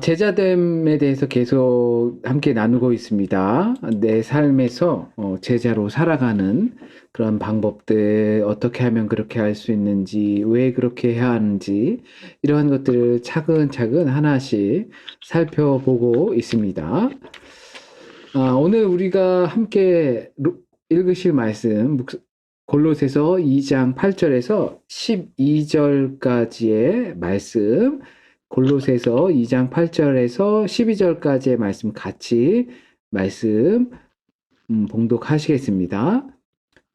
제자됨에 대해서 계속 함께 나누고 있습니다. 내 삶에서 제자로 살아가는 그런 방법들, 어떻게 하면 그렇게 할 수 있는지, 왜 그렇게 해야 하는지, 이러한 것들을 차근차근 하나씩 살펴보고 있습니다. 오늘 우리가 함께 읽으실 말씀, 골로새서 2장 8절에서 12절까지의 말씀, 골로새서 2장 8절에서 12절까지의 말씀 같이 말씀 봉독하시겠습니다.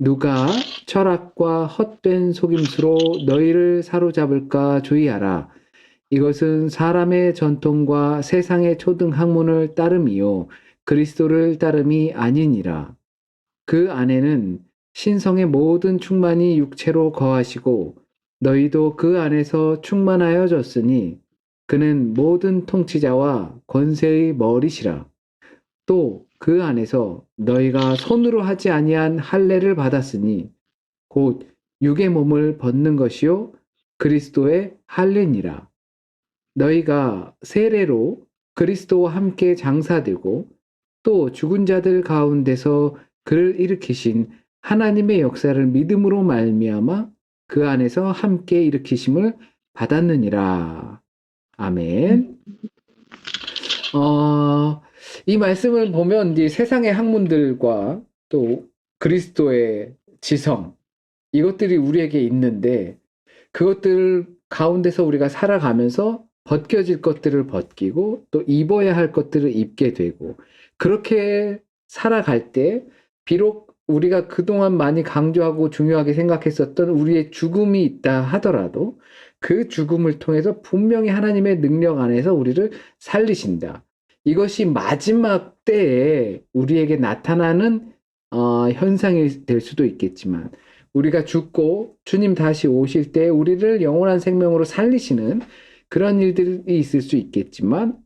누가 철학과 헛된 속임수로 너희를 사로잡을까 주의하라. 이것은 사람의 전통과 세상의 초등학문을 따름이요 그리스도를 따름이 아니니라. 그 안에는 신성의 모든 충만이 육체로 거하시고 너희도 그 안에서 충만하여졌으니 그는 모든 통치자와 권세의 머리시라. 또 그 안에서 너희가 손으로 하지 아니한 할례를 받았으니 곧 육의 몸을 벗는 것이요 그리스도의 할례니라. 너희가 세례로 그리스도와 함께 장사되고 또 죽은 자들 가운데서 그를 일으키신 하나님의 역사를 믿음으로 말미암아 그 안에서 함께 일으키심을 받았느니라. 아멘. 어, 이 말씀을 보면 이제 세상의 학문들과 또 그리스도의 지성 이것들이 우리에게 있는데 그것들 가운데서 우리가 살아가면서 벗겨질 것들을 벗기고 또 입어야 할 것들을 입게 되고 그렇게 살아갈 때 비록 우리가 그동안 많이 강조하고 중요하게 생각했었던 우리의 죽음이 있다 하더라도 그 죽음을 통해서 분명히 하나님의 능력 안에서 우리를 살리신다. 이것이 마지막 때에 우리에게 나타나는 현상이 될 수도 있겠지만 우리가 죽고 주님 다시 오실 때 우리를 영원한 생명으로 살리시는 그런 일들이 있을 수 있겠지만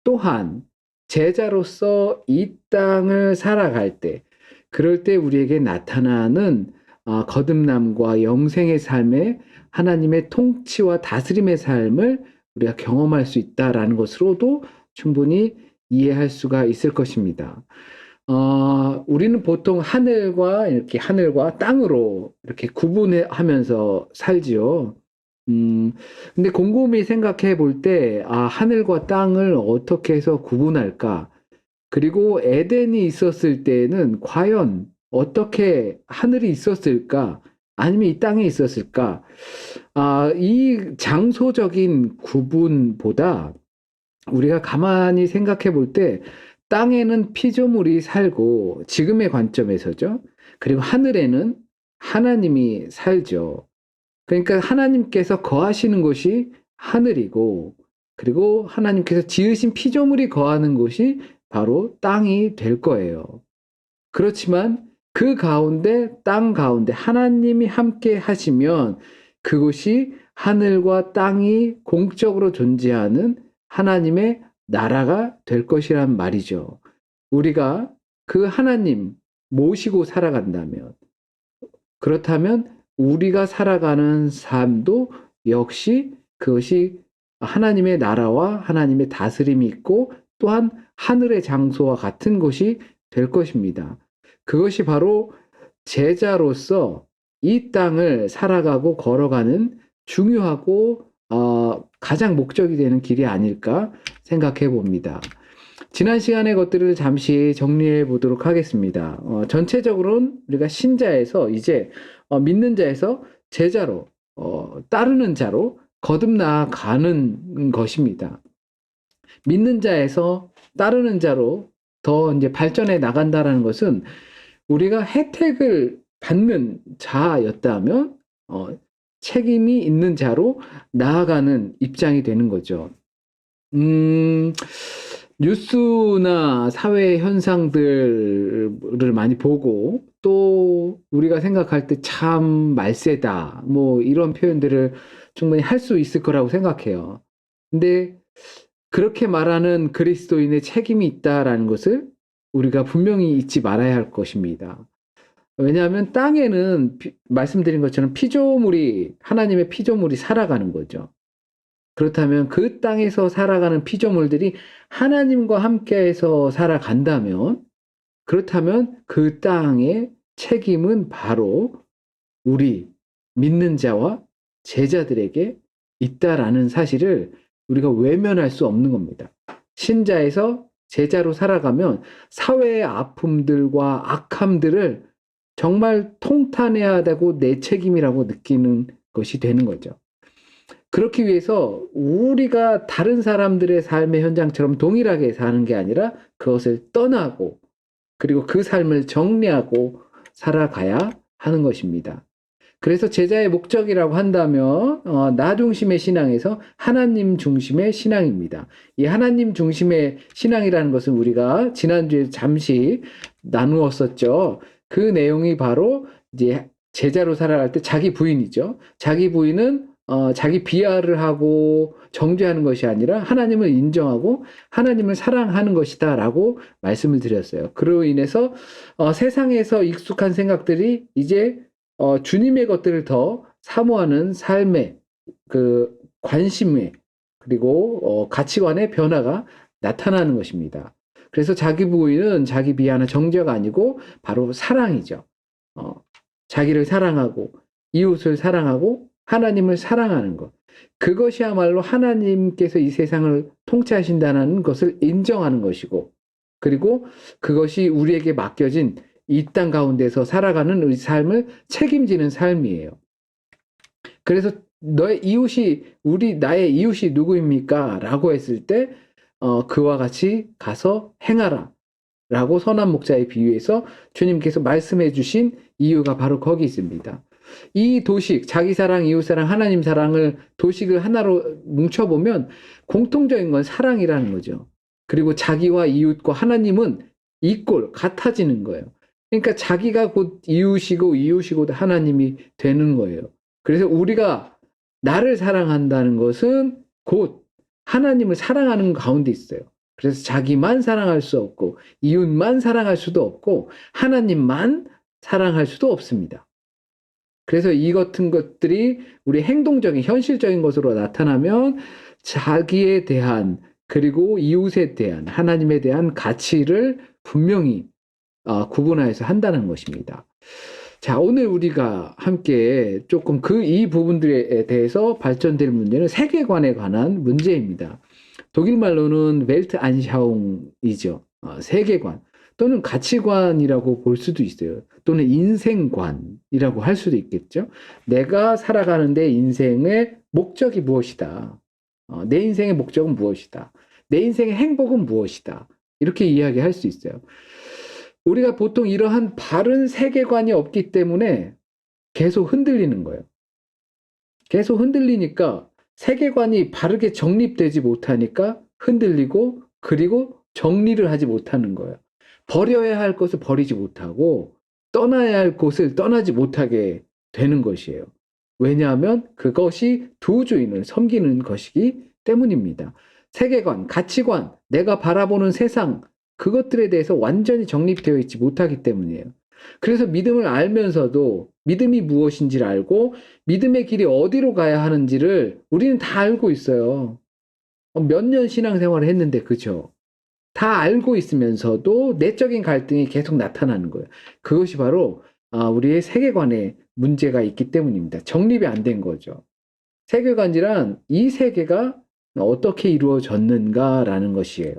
또한 제자로서 이 땅을 살아갈 때 그럴 때 우리에게 나타나는 거듭남과 영생의 삶에 하나님의 통치와 다스림의 삶을 우리가 경험할 수 있다라는 것으로도 충분히 이해할 수가 있을 것입니다. 우리는 보통 하늘과 땅으로 이렇게 구분하면서 살지요. 근데 곰곰이 생각해 볼 때, 하늘과 땅을 어떻게 해서 구분할까? 그리고 에덴이 있었을 때는 과연 어떻게 하늘이 있었을까? 아니면 이 땅이 있었을까? 이 장소적인 구분보다 우리가 가만히 생각해 볼 때 땅에는 피조물이 살고 지금의 관점에서죠. 그리고 하늘에는 하나님이 살죠. 그러니까 하나님께서 거하시는 곳이 하늘이고 그리고 하나님께서 지으신 피조물이 거하는 곳이 바로 땅이 될 거예요. 그렇지만 그 가운데 땅 가운데 하나님이 함께 하시면 그곳이 하늘과 땅이 공적으로 존재하는 하나님의 나라가 될 것이란 말이죠. 우리가 그 하나님 모시고 살아간다면 그렇다면 우리가 살아가는 삶도 역시 그것이 하나님의 나라와 하나님의 다스림이 있고 또한 하늘의 장소와 같은 것이 될 것입니다. 그것이 바로 제자로서 이 땅을 살아가고 걸어가는 중요하고 가장 목적이 되는 길이 아닐까 생각해 봅니다. 지난 시간의 것들을 잠시 정리해 보도록 하겠습니다. 전체적으로는 우리가 신자에서 이제 믿는 자에서 제자로 따르는 자로 거듭나가는 것입니다. 믿는 자에서 따르는 자로 더 이제 발전해 나간다라는 것은 우리가 혜택을 받는 자였다면 책임이 있는 자로 나아가는 입장이 되는 거죠. 음, 뉴스나 사회 현상들을 많이 보고 또 우리가 생각할 때 참 말세다 뭐 이런 표현들을 충분히 할 수 있을 거라고 생각해요. 근데 그렇게 말하는 그리스도인의 책임이 있다라는 것을 우리가 분명히 잊지 말아야 할 것입니다. 왜냐하면 땅에는 말씀드린 것처럼 피조물이 하나님의 피조물이 살아가는 거죠. 그렇다면 그 땅에서 살아가는 피조물들이 하나님과 함께해서 살아간다면, 그렇다면 그 땅의 책임은 바로 우리 믿는 자와 제자들에게 있다라는 사실을 우리가 외면할 수 없는 겁니다. 신자에서 제자로 살아가면 사회의 아픔들과 악함들을 정말 통탄해야 되고 내 책임이라고 느끼는 것이 되는 거죠. 그렇기 위해서 우리가 다른 사람들의 삶의 현장처럼 동일하게 사는 게 아니라 그것을 떠나고 그리고 그 삶을 정리하고 살아가야 하는 것입니다. 그래서 제자의 목적이라고 한다면 나 중심의 신앙에서 하나님 중심의 신앙입니다. 이 하나님 중심의 신앙이라는 것은 우리가 지난주에 잠시 나누었었죠. 그 내용이 바로 이제 제자로 살아갈 때 자기 부인이죠. 자기 부인은 자기 비하를 하고 정죄하는 것이 아니라 하나님을 인정하고 하나님을 사랑하는 것이다라고 말씀을 드렸어요. 그로 인해서 세상에서 익숙한 생각들이 이제 주님의 것들을 더 사모하는 삶의 그 관심의 그리고 가치관의 변화가 나타나는 것입니다. 그래서 자기 부인은 자기 비하나 정죄가 아니고 바로 사랑이죠. 자기를 사랑하고 이웃을 사랑하고 하나님을 사랑하는 것. 그것이야말로 하나님께서 이 세상을 통치하신다는 것을 인정하는 것이고, 그리고 그것이 우리에게 맡겨진 이 땅 가운데서 살아가는 우리 삶을 책임지는 삶이에요. 그래서 나의 이웃이 누구입니까? 라고 했을 때, 그와 같이 가서 행하라. 라고 선한 목자의 비유에서 주님께서 말씀해 주신 이유가 바로 거기 있습니다. 이 도식, 자기 사랑, 이웃 사랑, 하나님 사랑을 도식을 하나로 뭉쳐보면 공통적인 건 사랑이라는 거죠. 그리고 자기와 이웃과 하나님은 이꼴 같아지는 거예요. 그러니까 자기가 곧 이웃이고 이웃이 곧 하나님이 되는 거예요. 그래서 우리가 나를 사랑한다는 것은 곧 하나님을 사랑하는 가운데 있어요. 그래서 자기만 사랑할 수 없고 이웃만 사랑할 수도 없고 하나님만 사랑할 수도 없습니다. 그래서 이 같은 것들이 우리 행동적인 현실적인 것으로 나타나면 자기에 대한 그리고 이웃에 대한 하나님에 대한 가치를 분명히 구분하여서 한다는 것입니다. 자, 오늘 우리가 함께 조금 이 부분들에 대해서 발전될 문제는 세계관에 관한 문제입니다. 독일 말로는 웰트안샤웅이죠. 세계관 또는 가치관이라고 볼 수도 있어요. 또는 인생관이라고 할 수도 있겠죠. 내가 살아가는데 인생의 목적이 무엇이다. 내 인생의 목적은 무엇이다. 내 인생의 행복은 무엇이다. 이렇게 이야기할 수 있어요. 우리가 보통 이러한 바른 세계관이 없기 때문에 계속 흔들리는 거예요. 계속 흔들리니까 세계관이 바르게 정립되지 못하니까 흔들리고 그리고 정리를 하지 못하는 거예요. 버려야 할 것을 버리지 못하고 떠나야 할 곳을 떠나지 못하게 되는 것이에요. 왜냐하면 그것이 두 주인을 섬기는 것이기 때문입니다. 세계관, 가치관, 내가 바라보는 세상, 그것들에 대해서 완전히 정립되어 있지 못하기 때문이에요. 그래서 믿음을 알면서도 믿음이 무엇인지를 알고 믿음의 길이 어디로 가야 하는지를 우리는 다 알고 있어요. 몇 년 신앙생활을 했는데, 그죠? 다 알고 있으면서도 내적인 갈등이 계속 나타나는 거예요. 그것이 바로 우리의 세계관에 문제가 있기 때문입니다. 정립이 안 된 거죠. 세계관이란 이 세계가 어떻게 이루어졌는가라는 것이에요.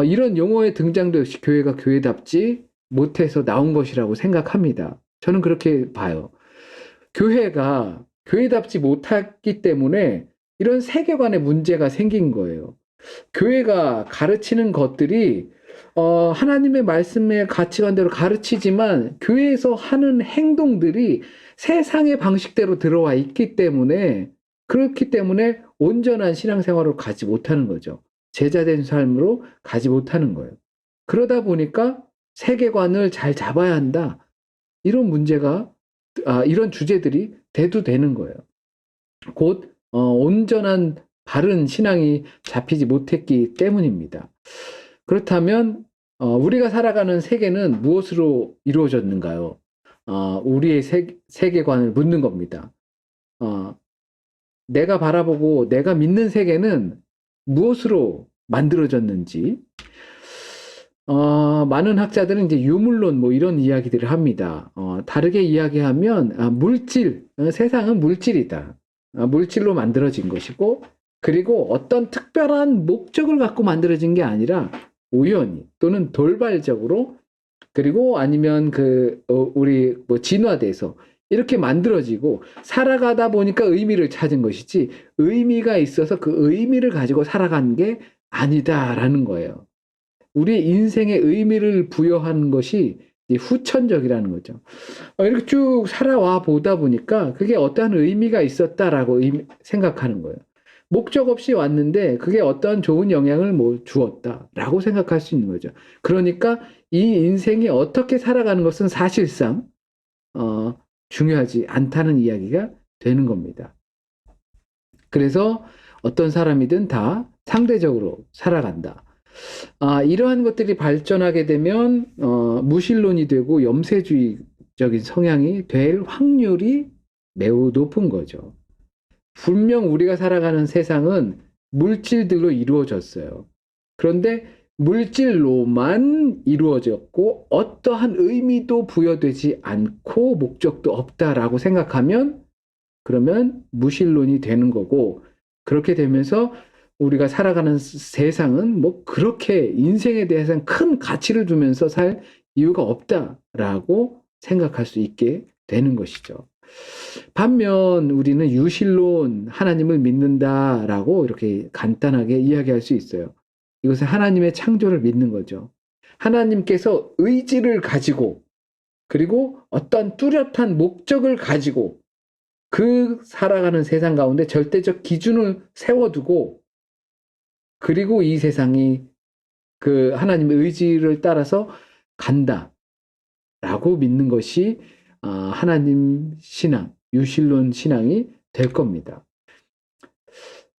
이런 용어의 등장도 역시 교회가 교회답지 못해서 나온 것이라고 생각합니다. 저는 그렇게 봐요. 교회가 교회답지 못했기 때문에 이런 세계관에 문제가 생긴 거예요. 교회가 가르치는 것들이 하나님의 말씀의 가치관대로 가르치지만 교회에서 하는 행동들이 세상의 방식대로 들어와 있기 때문에 그렇기 때문에 온전한 신앙생활을 가지 못하는 거죠. 제자된 삶으로 가지 못하는 거예요. 그러다 보니까 세계관을 잘 잡아야 한다. 이런 문제가 이런 주제들이 대두되는 거예요. 곧 온전한 바른 신앙이 잡히지 못했기 때문입니다. 그렇다면 우리가 살아가는 세계는 무엇으로 이루어졌는가요? 우리의 세계관을 묻는 겁니다. 내가 바라보고 내가 믿는 세계는 무엇으로 만들어졌는지, 많은 학자들은 이제 유물론 뭐 이런 이야기들을 합니다. 다르게 이야기하면, 물질, 세상은 물질이다. 물질로 만들어진 것이고, 그리고 어떤 특별한 목적을 갖고 만들어진 게 아니라 우연히 또는 돌발적으로, 그리고 아니면 우리 뭐 진화돼서 이렇게 만들어지고 살아가다 보니까 의미를 찾은 것이지, 의미가 있어서 그 의미를 가지고 살아간 게 아니다라는 거예요. 우리 인생의 의미를 부여하는 것이 후천적이라는 거죠. 이렇게 쭉 살아와 보다 보니까 그게 어떠한 의미가 있었다라고 생각하는 거예요. 목적 없이 왔는데 그게 어떠한 좋은 영향을 뭐 주었다라고 생각할 수 있는 거죠. 그러니까 이 인생이 어떻게 살아가는 것은 사실상 중요하지 않다는 이야기가 되는 겁니다. 그래서 어떤 사람이든 다 상대적으로 살아간다. 이러한 것들이 발전하게 되면 무신론이 되고 염세주의적인 성향이 될 확률이 매우 높은 거죠. 분명 우리가 살아가는 세상은 물질들로 이루어졌어요. 그런데 물질로만 이루어졌고 어떠한 의미도 부여되지 않고 목적도 없다라고 생각하면, 그러면 무신론이 되는 거고, 그렇게 되면서 우리가 살아가는 세상은 뭐 그렇게 인생에 대해서는 큰 가치를 두면서 살 이유가 없다라고 생각할 수 있게 되는 것이죠. 반면 우리는 유실론, 하나님을 믿는다라고 이렇게 간단하게 이야기할 수 있어요. 이것은 하나님의 창조를 믿는 거죠. 하나님께서 의지를 가지고, 그리고 어떤 뚜렷한 목적을 가지고 그 살아가는 세상 가운데 절대적 기준을 세워두고, 그리고 이 세상이 그 하나님의 의지를 따라서 간다라고 믿는 것이 하나님 신앙, 유실론 신앙이 될 겁니다.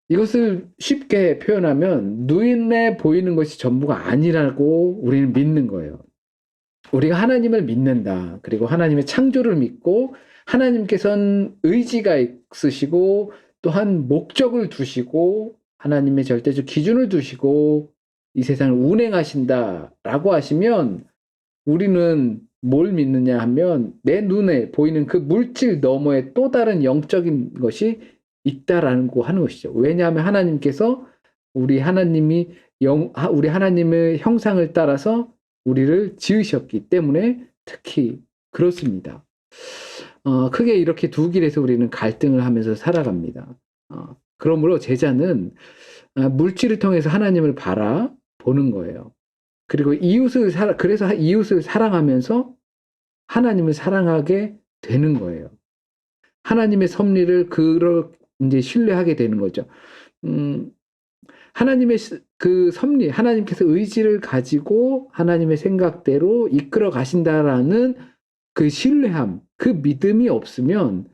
이것을 쉽게 표현하면 눈에 보이는 것이 전부가 아니라고 우리는 믿는 거예요. 우리가 하나님을 믿는다. 그리고 하나님의 창조를 믿고 하나님께서는 의지가 있으시고 또한 목적을 두시고 하나님의 절대적 기준을 두시고 이 세상을 운행하신다라고 하시면, 우리는 뭘 믿느냐 하면 내 눈에 보이는 그 물질 너머에 또 다른 영적인 것이 있다라고 하는 것이죠. 왜냐하면 하나님께서 우리 하나님의 형상을 따라서 우리를 지으셨기 때문에 특히 그렇습니다. 크게 이렇게 두 길에서 우리는 갈등을 하면서 살아갑니다. 그러므로 제자는 물질을 통해서 하나님을 바라보는 거예요. 그리고 그래서 이웃을 사랑하면서 하나님을 사랑하게 되는 거예요. 하나님의 섭리를 이제 신뢰하게 되는 거죠. 하나님의 그 섭리, 하나님께서 의지를 가지고 하나님의 생각대로 이끌어 가신다라는 그 신뢰함, 그 믿음이 없으면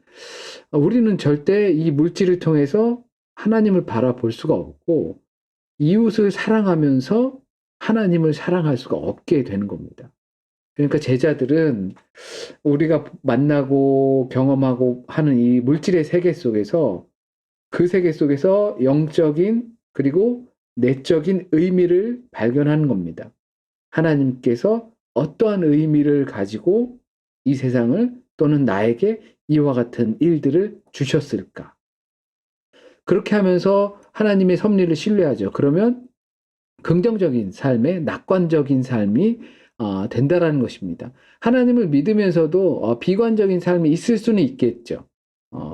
우리는 절대 이 물질을 통해서 하나님을 바라볼 수가 없고 이웃을 사랑하면서 하나님을 사랑할 수가 없게 되는 겁니다. 그러니까 제자들은 우리가 만나고 경험하고 하는 이 물질의 세계 속에서, 그 세계 속에서 영적인 그리고 내적인 의미를 발견하는 겁니다. 하나님께서 어떠한 의미를 가지고 이 세상을 또는 나에게 이와 같은 일들을 주셨을까? 그렇게 하면서 하나님의 섭리를 신뢰하죠. 그러면 긍정적인 삶의 낙관적인 삶이 된다라는 것입니다. 하나님을 믿으면서도 비관적인 삶이 있을 수는 있겠죠.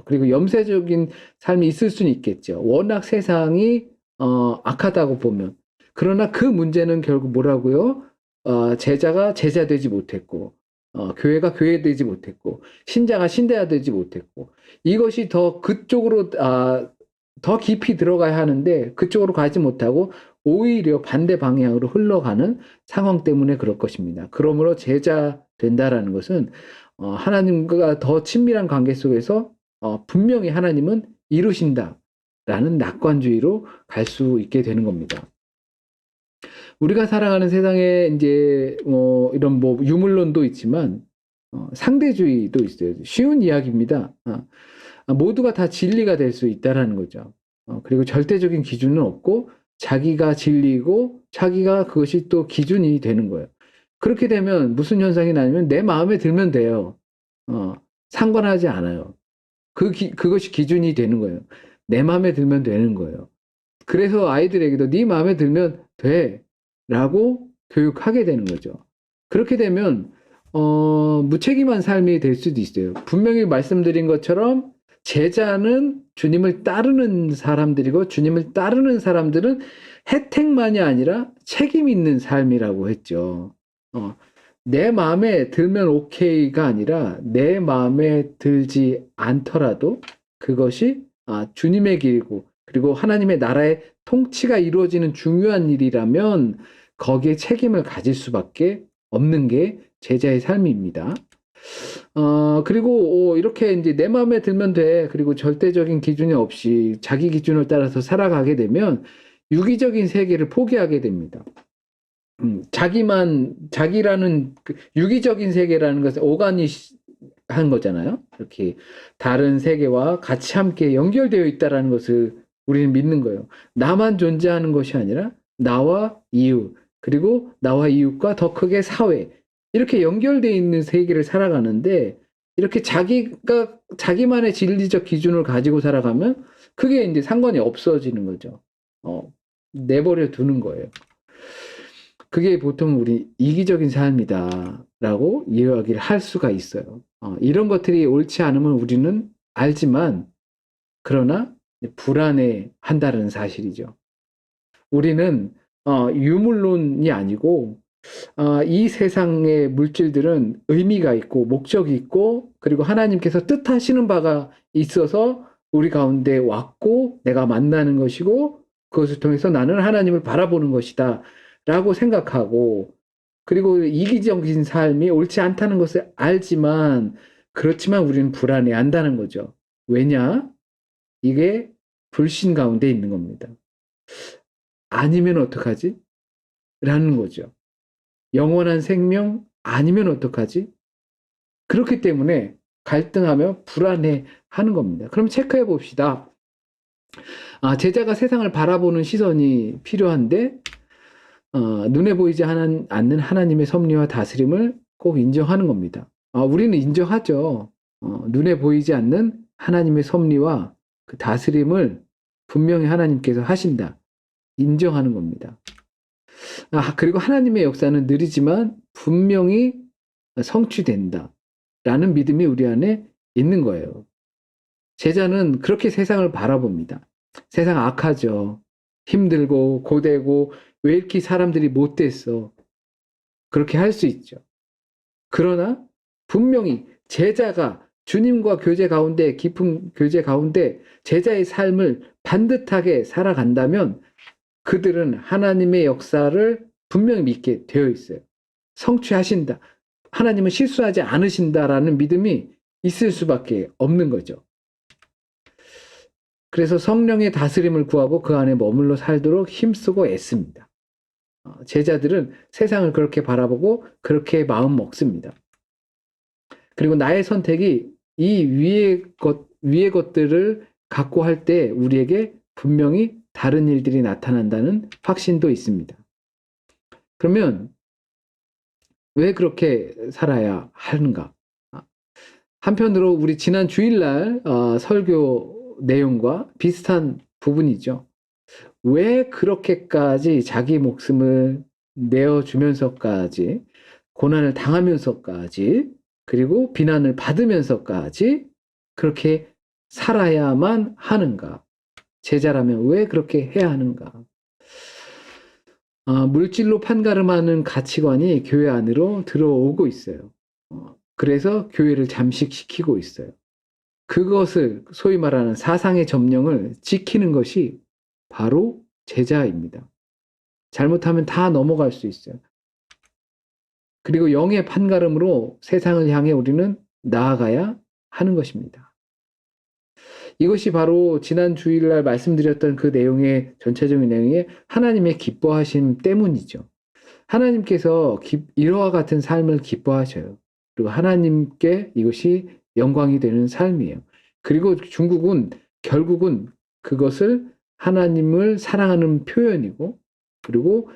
그리고 염세적인 삶이 있을 수는 있겠죠. 워낙 세상이 악하다고 보면. 그러나 그 문제는 결국 뭐라고요? 제자가 제자 되지 못했고, 교회가 교회 되지 못했고, 신자가 신대가 되지 못했고, 이것이 그쪽으로 더 깊이 들어가야 하는데 그쪽으로 가지 못하고 오히려 반대 방향으로 흘러가는 상황 때문에 그럴 것입니다. 그러므로 제자 된다라는 것은 하나님과 더 친밀한 관계 속에서 분명히 하나님은 이루신다라는 낙관주의로 갈 수 있게 되는 겁니다. 우리가 살아가는 세상에 이제 이런 뭐 유물론도 있지만 상대주의도 있어요. 쉬운 이야기입니다. 모두가 다 진리가 될 수 있다라는 거죠. 그리고 절대적인 기준은 없고 자기가 진리고 자기가 그것이 또 기준이 되는 거예요. 그렇게 되면 무슨 현상이 나냐면 내 마음에 들면 돼요. 상관하지 않아요. 그것이 기준이 되는 거예요. 내 마음에 들면 되는 거예요. 그래서 아이들에게도 네 마음에 들면 돼 라고 교육하게 되는 거죠. 그렇게 되면 무책임한 삶이 될 수도 있어요. 분명히 말씀드린 것처럼 제자는 주님을 따르는 사람들이고 주님을 따르는 사람들은 혜택만이 아니라 책임 있는 삶이라고 했죠. 내 마음에 들면 오케이가 아니라 내 마음에 들지 않더라도 그것이 주님의 길이고 그리고 하나님의 나라의 통치가 이루어지는 중요한 일이라면 거기에 책임을 가질 수밖에 없는 게 제자의 삶입니다. 그리고 이렇게 이제 내 마음에 들면 돼. 그리고 절대적인 기준이 없이 자기 기준을 따라서 살아가게 되면 유기적인 세계를 포기하게 됩니다. 자기라는 그 유기적인 세계라는 것은 오가니한 거잖아요. 이렇게 다른 세계와 같이 함께 연결되어 있다라는 것을 우리는 믿는 거예요. 나만 존재하는 것이 아니라 나와 이웃, 그리고 나와 이웃과 더 크게 사회, 이렇게 연결되어 있는 세계를 살아가는데 이렇게 자기만의 진리적 기준을 가지고 살아가면 그게 이제 상관이 없어지는 거죠. 내버려 두는 거예요. 그게 보통 우리 이기적인 삶이다라고 이야기를 할 수가 있어요. 이런 것들이 옳지 않으면 우리는 알지만 그러나 불안해 한다는 사실이죠. 우리는 유물론이 아니고 이 세상의 물질들은 의미가 있고 목적이 있고 그리고 하나님께서 뜻하시는 바가 있어서 우리 가운데 왔고 내가 만나는 것이고 그것을 통해서 나는 하나님을 바라보는 것이다 라고 생각하고 그리고 이기적인 삶이 옳지 않다는 것을 알지만 그렇지만 우리는 불안해 한다는 거죠. 왜냐? 이게 불신 가운데 있는 겁니다. 아니면 어떡하지? 라는 거죠. 영원한 생명 아니면 어떡하지? 그렇기 때문에 갈등하며 불안해 하는 겁니다. 그럼 체크해 봅시다. 제자가 세상을 바라보는 시선이 필요한데 눈에 보이지 않는 하나님의 섭리와 다스림을 꼭 인정하는 겁니다. 우리는 인정하죠. 눈에 보이지 않는 하나님의 섭리와 그 다스림을 분명히 하나님께서 하신다. 인정하는 겁니다. 그리고 하나님의 역사는 느리지만 분명히 성취된다. 라는 믿음이 우리 안에 있는 거예요. 제자는 그렇게 세상을 바라봅니다. 세상 악하죠. 힘들고 고되고 왜 이렇게 사람들이 못됐어. 그렇게 할 수 있죠. 그러나 분명히 제자가 주님과 교제 가운데 깊은 교제 가운데 제자의 삶을 반듯하게 살아간다면 그들은 하나님의 역사를 분명히 믿게 되어 있어요. 성취하신다. 하나님은 실수하지 않으신다라는 믿음이 있을 수밖에 없는 거죠. 그래서 성령의 다스림을 구하고 그 안에 머물러 살도록 힘쓰고 애씁니다. 제자들은 세상을 그렇게 바라보고 그렇게 마음 먹습니다. 그리고 나의 선택이 이 위의 것들을 갖고 할 때 우리에게 분명히 다른 일들이 나타난다는 확신도 있습니다. 그러면 왜 그렇게 살아야 하는가? 한편으로 우리 지난 주일날 설교 내용과 비슷한 부분이죠. 왜 그렇게까지 자기 목숨을 내어주면서까지 고난을 당하면서까지 그리고 비난을 받으면서까지 그렇게 살아야만 하는가? 제자라면 왜 그렇게 해야 하는가? 물질로 판가름하는 가치관이 교회 안으로 들어오고 있어요. 그래서 교회를 잠식시키고 있어요. 그것을 소위 말하는 사상의 점령을 지키는 것이 바로 제자입니다. 잘못하면 다 넘어갈 수 있어요. 그리고 영의 판가름으로 세상을 향해 우리는 나아가야 하는 것입니다. 이것이 바로 지난 주일날 말씀드렸던 그 내용의 전체적인 내용이 하나님의 기뻐하심 때문이죠. 하나님께서 이와 같은 삶을 기뻐하셔요. 그리고 하나님께 이것이 영광이 되는 삶이에요. 그리고 중국은 결국은 그것을 하나님을 사랑하는 표현이고, 그리고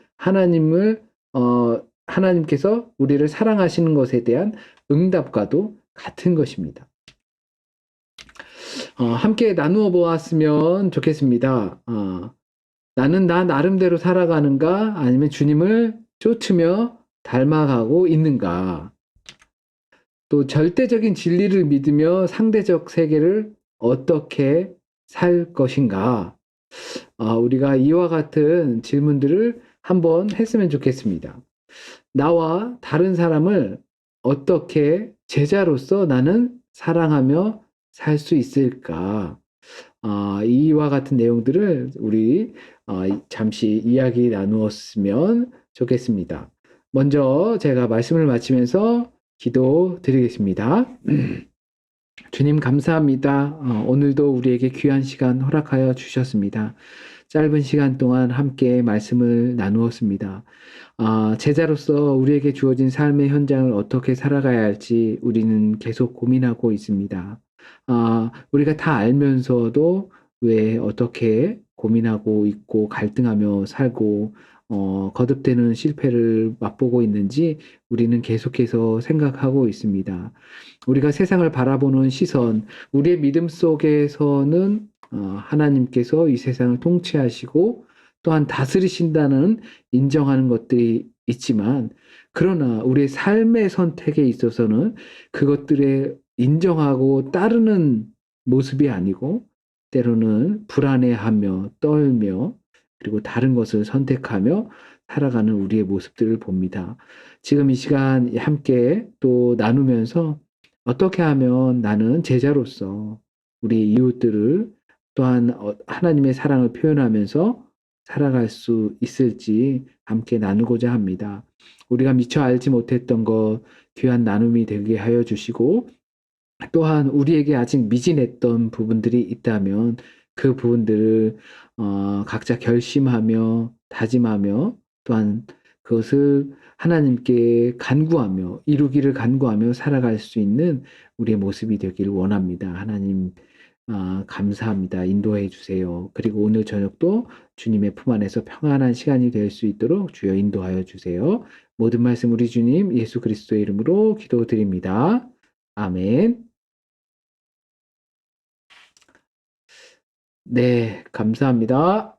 하나님께서 우리를 사랑하시는 것에 대한 응답과도 같은 것입니다. 함께 나누어 보았으면 좋겠습니다. 나는 나 나름대로 살아가는가? 아니면 주님을 쫓으며 닮아가고 있는가? 또 절대적인 진리를 믿으며 상대적 세계를 어떻게 살 것인가? 우리가 이와 같은 질문들을 한번 했으면 좋겠습니다. 나와 다른 사람을 어떻게 제자로서 나는 사랑하며 살 수 있을까? 이와 같은 내용들을 우리 잠시 이야기 나누었으면 좋겠습니다. 먼저 제가 말씀을 마치면서 기도 드리겠습니다. 주님 감사합니다. 오늘도 우리에게 귀한 시간 허락하여 주셨습니다. 짧은 시간 동안 함께 말씀을 나누었습니다. 제자로서 우리에게 주어진 삶의 현장을 어떻게 살아가야 할지 우리는 계속 고민하고 있습니다. 우리가 다 알면서도 왜 어떻게 고민하고 있고 갈등하며 살고 거듭되는 실패를 맛보고 있는지 우리는 계속해서 생각하고 있습니다. 우리가 세상을 바라보는 시선, 우리의 믿음 속에서는 하나님께서 이 세상을 통치하시고 또한 다스리신다는 인정하는 것들이 있지만, 그러나 우리의 삶의 선택에 있어서는 그것들에 인정하고 따르는 모습이 아니고 때로는 불안해하며 떨며 그리고 다른 것을 선택하며 살아가는 우리의 모습들을 봅니다. 지금 이 시간 함께 또 나누면서 어떻게 하면 나는 제자로서 우리 이웃들을 또한 하나님의 사랑을 표현하면서 살아갈 수 있을지 함께 나누고자 합니다. 우리가 미처 알지 못했던 것 귀한 나눔이 되게 하여 주시고, 또한 우리에게 아직 미진했던 부분들이 있다면 그 부분들을 각자 결심하며 다짐하며 또한 그것을 하나님께 간구하며 이루기를 간구하며 살아갈 수 있는 우리의 모습이 되기를 원합니다. 하나님 감사합니다. 인도해 주세요. 그리고 오늘 저녁도 주님의 품 안에서 평안한 시간이 될 수 있도록 주여 인도하여 주세요. 모든 말씀 우리 주님 예수 그리스도의 이름으로 기도드립니다. 아멘. 네, 감사합니다.